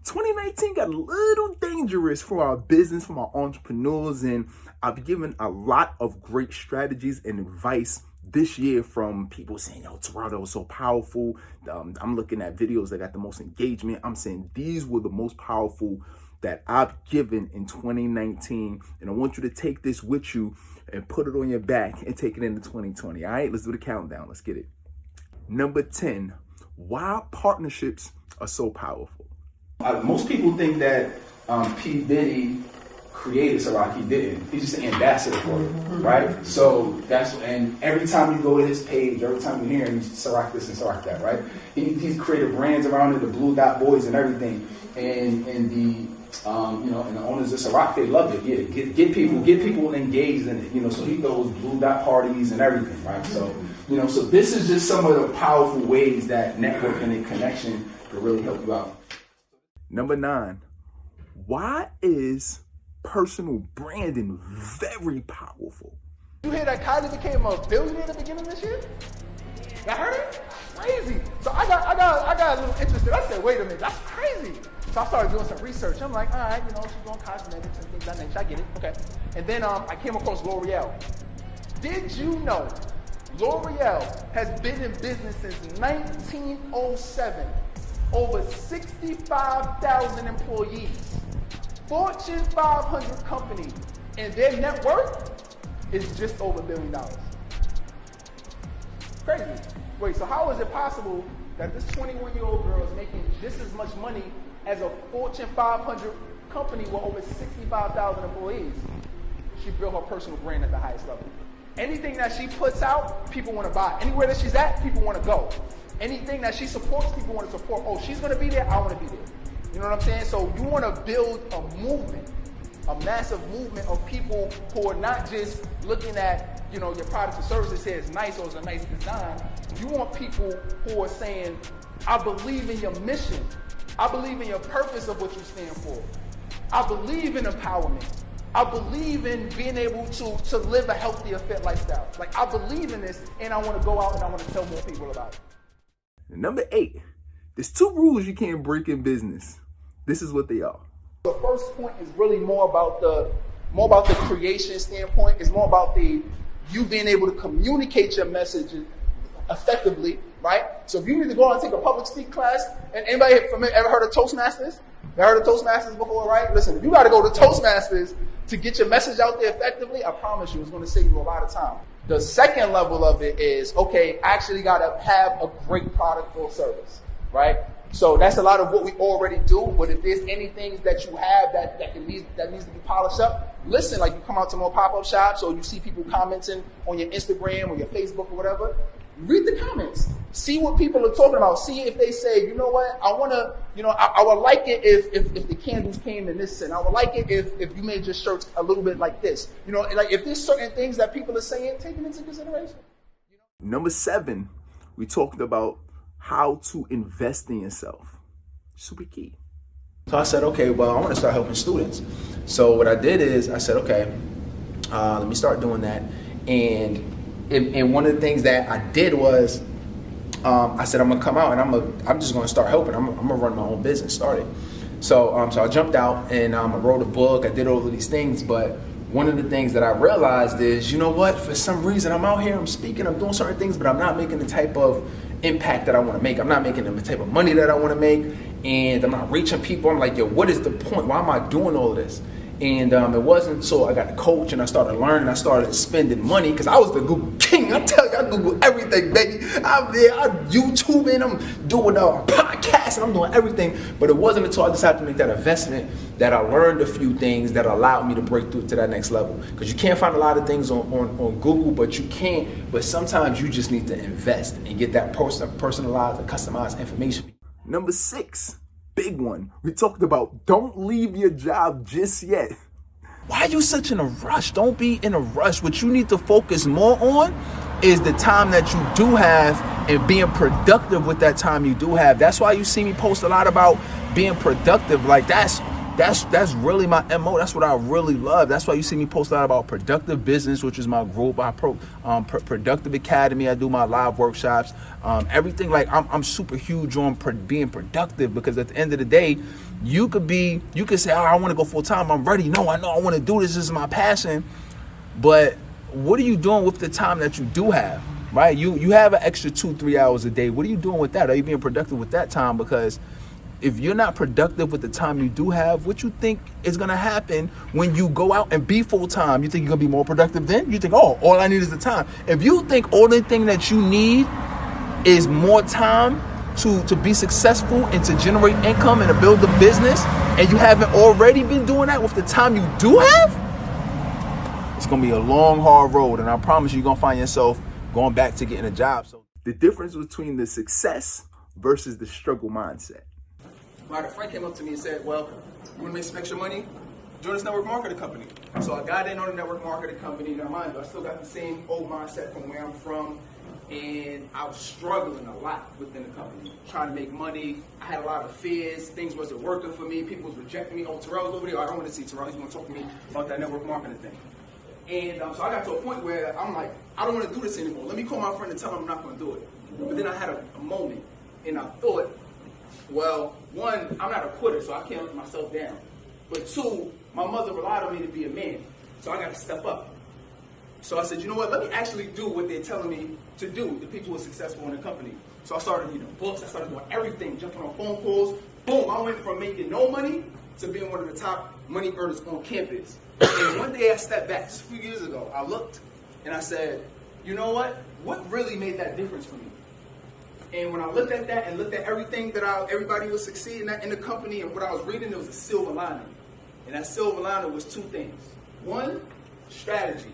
2019 got a little dangerous for our business, for our entrepreneurs, and I've given a lot of great strategies and advice this year from people saying, yo, Terrell, that was so powerful. I'm looking at videos that got the most engagement. I'm saying these were the most powerful that I've given in 2019. And I want you to take this with you and put it on your back and take it into 2020. All right, let's do the countdown. Let's get it. Number 10, why partnerships are so powerful. Most people think that P. Diddy created Ciroc. He didn't. He's just an ambassador for it, right? So and every time you go to his page, every time you hear him, he's Ciroc this and Ciroc that, right? He's created brands around it, the Blue Dot Boys and everything, and the and the owners of Ciroc, they love it. Yeah, get people engaged in it. So he throws Blue Dot parties and everything, right? So so this is just some of the powerful ways that networking and connection can really help you out. Number 9, why is personal branding very powerful? You hear that Kylie became a billionaire at the beginning of this year? I heard it? Crazy. So I got a little interested. I said, wait a minute, that's crazy. So I started doing some research. I'm like, all right, she's doing cosmetics and things like that nature. I get it. Okay. And then I came across L'Oreal. Did you know L'Oreal has been in business since 1907? Over 65,000 employees, Fortune 500 company, and their net worth is just over $1 billion. Crazy. Wait, so how is it possible that this 21-year-old girl is making just as much money as a Fortune 500 company with over 65,000 employees? She built her personal brand at the highest level. Anything that she puts out, people want to buy. Anywhere that she's at, people want to go. Anything that she supports, people want to support. Oh, she's going to be there, I want to be there. You know what I'm saying? So you want to build a movement, a massive movement of people who are not just looking at, your products and services, say it's nice or it's a nice design. You want people who are saying, I believe in your mission. I believe in your purpose of what you stand for. I believe in empowerment. I believe in being able to live a healthier, fit lifestyle. Like, I believe in this, and I want to go out and I want to tell more people about it. Number 8, there's 2 rules you can't break in business. This is what they are. The first point is really more about the creation standpoint. It's more about you being able to communicate your message effectively, right? So if you need to go out and take a public speak class, and anybody ever heard of Toastmasters? You heard of Toastmasters before, right? Listen, if you got to go to Toastmasters to get your message out there effectively, I promise you it's going to save you a lot of time. The second level of it is, okay, I actually got to have a great product or service, right? So that's a lot of what we already do, but if there's anything that you have that needs to be polished up, listen, like you come out to more pop-up shops or you see people commenting on your Instagram or your Facebook or whatever, read the comments. See what people are talking about. See if they say, you know what, I want to, I would like it if the candles came in this scent. I would like it if you made your shirts a little bit like this. Like if there's certain things that people are saying, take them into consideration. Number 7, we talked about how to invest in yourself. Super key. So I said, okay, well, I want to start helping students. So what I did is I said, okay, let me start doing that. And one of the things that I did was I said, I'm gonna come out and I'm just gonna start helping. I'm gonna run my own business. Started. So I jumped out and I wrote a book. I did all of these things, but one of the things that I realized is, you know what? For some reason, I'm out here, I'm speaking, I'm doing certain things, but I'm not making the type of impact that I want to make. I'm not making the type of money that I want to make, and I'm not reaching people. I'm like, yo, what is the point? Why am I doing all this? And it wasn't until I got the coach and I started learning, I started spending money, because I was the Google king. I tell you, I Google everything, baby. I'm there, I'm YouTubing, I'm doing podcasts, and I'm doing everything. But it wasn't until I decided to make that investment that I learned a few things that allowed me to break through to that next level. Because you can't find a lot of things on Google, but you can. But sometimes you just need to invest and get that personalized and customized information. Number 6. Big one. We talked about don't leave your job just yet. Why are you such in a rush? Don't be in a rush. What you need to focus more on is the time that you do have and being productive with that time you do have. That's why you see me post a lot about being productive. Like that's really my MO. That's what I really love. That's why you see me post a lot about productive business, which is my group. Productive Academy. I do my live workshops. Everything. Like I'm super huge on being productive, because at the end of the day, You could say, oh, I want to go full time. I'm ready. No, I know I want to do this. This is my passion. But what are you doing with the time that you do have, right? You have an extra 2-3 hours a day. What are you doing with that? Are you being productive with that time? Because if you're not productive with the time you do have, what you think is going to happen when you go out and be full time? You think you're going to be more productive then? You think, oh, all I need is the time. If you think all the thing that you need is more time to be successful and to generate income and to build a business, and you haven't already been doing that with the time you do have, it's going to be a long, hard road. And I promise you're going to find yourself going back to getting a job. So the difference between the success versus the struggle mindset. My friend came up to me and said, well, you want to make some extra money? Join this network marketing company. So I got in on a network marketing company. Now, mind you, I still got the same old mindset from where I'm from. And I was struggling a lot within the company, trying to make money. I had a lot of fears. Things wasn't working for me. People was rejecting me. Oh, Terrell's over there. I don't want to see Terrell. He's going to talk to me about that network marketing thing. And so I got to a point where I'm like, I don't want to do this anymore. Let me call my friend and tell him I'm not going to do it. But then I had a moment, and I thought, well, one, I'm not a quitter, so I can't let myself down. But two, my mother relied on me to be a man, so I got to step up. So I said, you know what, let me actually do what they're telling me to do, the people who are successful in the company. So I started reading books, I started doing everything, jumping on phone calls. Boom, I went from making no money to being one of the top money earners on campus. And one day I stepped back, just a few years ago, I looked and I said, you know what really made that difference for me? And when I looked at that and looked at everything that everybody was succeeding at in the company and what I was reading, there was a silver lining. And that silver lining was two things. One, strategy.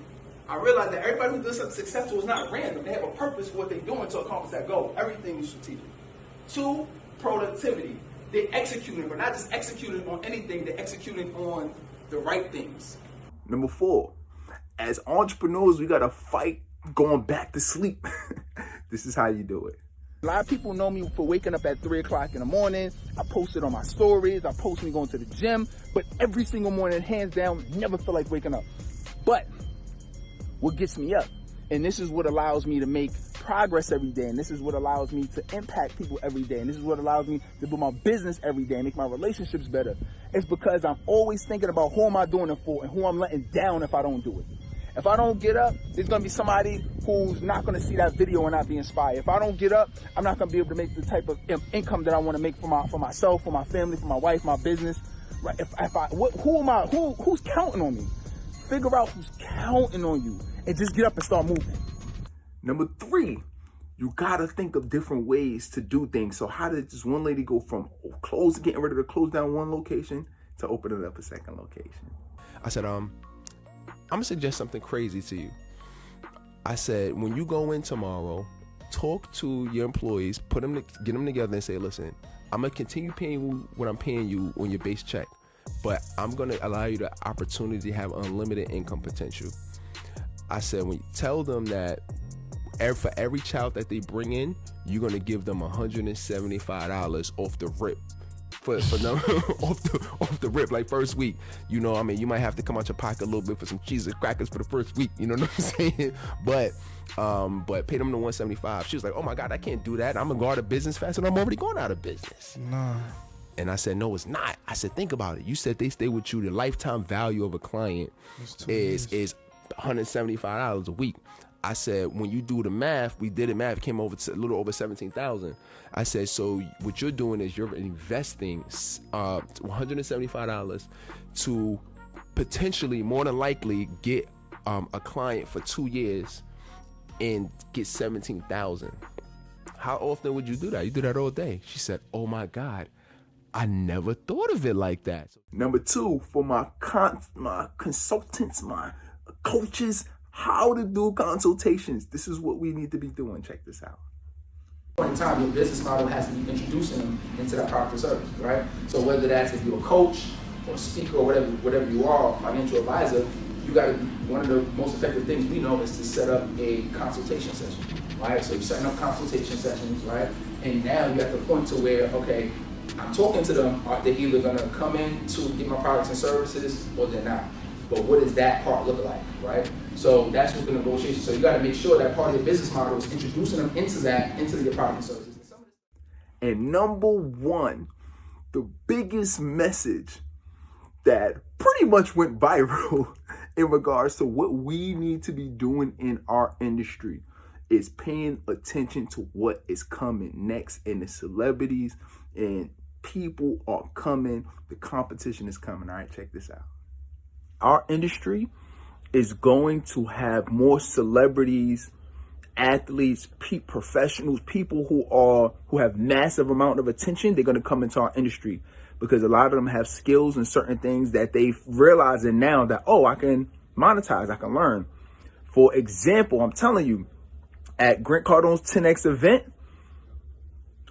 I realized that everybody who does something successful is not random. They have a purpose for what they're doing to accomplish that goal. Everything is strategic. Two, productivity. They're executing, but not just executing on anything, they're executing on the right things. Number 4, as entrepreneurs, we got to fight going back to sleep. This is how you do it. A lot of people know me for waking up at 3 o'clock in the morning. I post it on my stories. I post me going to the gym. But every single morning, hands down, never feel like waking up. But what gets me up, and this is what allows me to make progress every day, and this is what allows me to impact people every day, and this is what allows me to build my business every day and make my relationships better, it's because I'm always thinking about who am I doing it for and who I'm letting down if I don't do it. If I don't get up, there's going to be somebody who's not going to see that video and not be inspired. If I don't get up, I'm not going to be able to make the type of income that I want to make for myself, for my family, for my wife, my business. Right? Who's counting on me? Figure out who's counting on you and just get up and start moving. Number 3, you got to think of different ways to do things. So how did this one lady go from getting ready to close down one location to opening up a second location? I said, I'm going to suggest something crazy to you. I said, when you go in tomorrow, talk to your employees, get them together and say, listen, I'm going to continue paying you what I'm paying you on your base check, but I'm going to allow you the opportunity to have unlimited income potential. I said, when you tell them that for every child that they bring in, you're going to give them $175 off the rip. Off the rip, like first week, you know, I mean, you might have to come out your pocket a little bit for some cheese and crackers for the first week, you know what I'm saying? But pay them the $175. She was like, oh my God, I can't do that. I'm gonna go out of business fast, and I'm already going out of business. Nah. And I said, no, it's not. I said, think about it. You said they stay with you. The lifetime value of a client is $175 a week. I said, when you do the math, we did the math, it came over to a little over 17,000. I said, so what you're doing is you're investing $175 to potentially, more than likely, get a client for 2 years and get 17,000. How often would you do that? You do that all day. She said, oh my God, I never thought of it like that. Number 2, for my consultants, my coaches, how to do consultations. This is what we need to be doing. Check this out. Point in time, your business model has to be introducing them into that product or service, right? So whether that's if you're a coach or a speaker or whatever you are, a financial advisor, you got to. One of the most effective things we know is to set up a consultation session, right? So you're setting up consultation sessions, right? And now you're at the point to where, okay, I'm talking to them. They're either going to come in to get my products and services or they're not. But what does that part look like, right? So that's what the negotiation. So you got to make sure that part of your business model is introducing them into your product and services. And number 1, the biggest message that pretty much went viral in regards to what we need to be doing in our industry is paying attention to what is coming next. And the celebrities and people are coming. The competition is coming. All right, check this out. Our industry is going to have more celebrities, athletes, professionals, people who have massive amount of attention. They're going to come into our industry because a lot of them have skills and certain things that they realizing now that, oh, I can monetize, I can learn. For example, I'm telling you, at Grant Cardone's 10X event,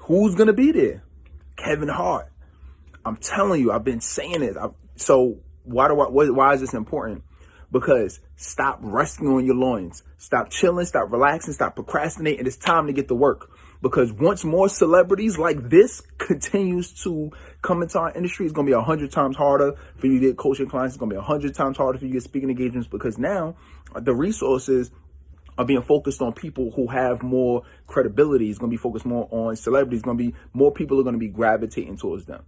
who's going to be there? Kevin Hart. I'm telling you, I've been saying it. So why is this important? Because stop resting on your loins. Stop chilling, stop relaxing, stop procrastinating. It's time to get to work. Because once more celebrities like this continues to come into our industry, it's going to be 100 times harder for you to get coaching clients. It's going to be 100 times harder for you to get speaking engagements, because now the resources are being focused on people who have more credibility. It's going to be focused more on celebrities. It's going to be more people are going to be gravitating towards them.